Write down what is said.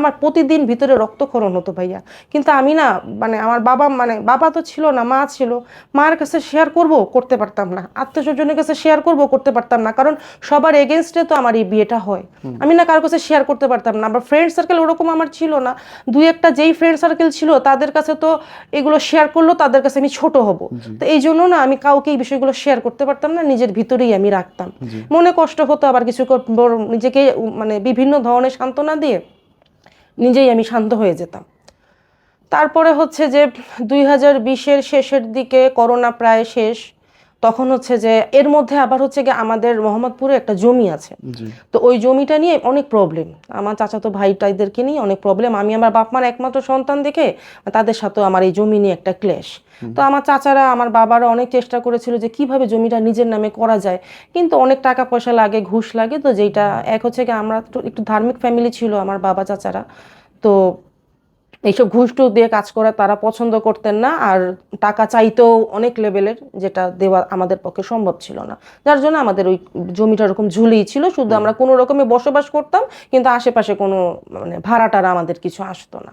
আমার প্রতিদিন ভিতরে রক্তক্ষরণ হতো ভাইয়া। কিন্তু আমি না আমার বাবা তো ছিল না, মা ছিল। মার কাছে শেয়ার করতে পারতাম না, আত্মীয় স্বজনের কাছে শেয়ার করতে পারতাম না, কারণ সবার এগেনস্টে তো আমার এই বিয়েটা হয়। আমি না কারোর কাছে শেয়ার করতে পারতাম না। আবার ফ্রেন্ড সার্কেল ওরকম আমার ছিল না। দুই একটা যেই ফ্রেন্ড সার্কেল ছিল তাদের কাছে তো এগুলো শেয়ার করলেও তাদের কাছে আমি ছোট হব। তো এই জন্য না আমি কাউকে এই বিষয়গুলো শেয়ার করতে পারতাম না, নিজের ভিতরেই আমি রাখতাম। মনে কষ্ট হতো, আবার কিছু নিজেকে বিভিন্ন ধরনের সান্ত্বনা দিয়ে নিজেই আমি শান্ত হয়ে যেতাম। তারপরে হচ্ছে যে 2020-এর শেষের দিকে করোনা প্রায় শেষ, তখন হচ্ছে যে এর মধ্যে আবার হচ্ছে গিয়ে আমাদের মোহাম্মদপুরে একটা জমি আছে। তো ওই জমিটা নিয়ে অনেক প্রবলেম, আমার চাচাতো ভাই টাইদেরকে নিয়ে অনেক প্রবলেম। আমি আমার বাপ মার একমাত্র সন্তান দেখে তাদের সাথেও আমার এই জমি নিয়ে একটা ক্লেশ। তো আমার চাচারা আমার বাবারা অনেক চেষ্টা করেছিল যে কিভাবে জমিটা নিজের নামে করা যায়, কিন্তু অনেক টাকা পয়সা লাগে, ঘুষ লাগে। তো যেটা এক হচ্ছে গিয়ে আমরা তো একটু ধার্মিক ফ্যামিলি ছিল আমার বাবা চাচারা, তো এইসব ঘুষ টুস দিয়ে কাজ করা তারা পছন্দ করতেন না। আর টাকা চাইতেও অনেক লেভেলের, যেটা দেওয়া আমাদের পক্ষে সম্ভব ছিল না। যার জন্য আমাদের ওই জমিটা এরকম ঝুলেই ছিল, শুধু আমরা কোনো রকমে বসবাস করতাম, কিন্তু আশেপাশে কোনো ভাড়া টাড়া আমাদের কিছু আসতো না।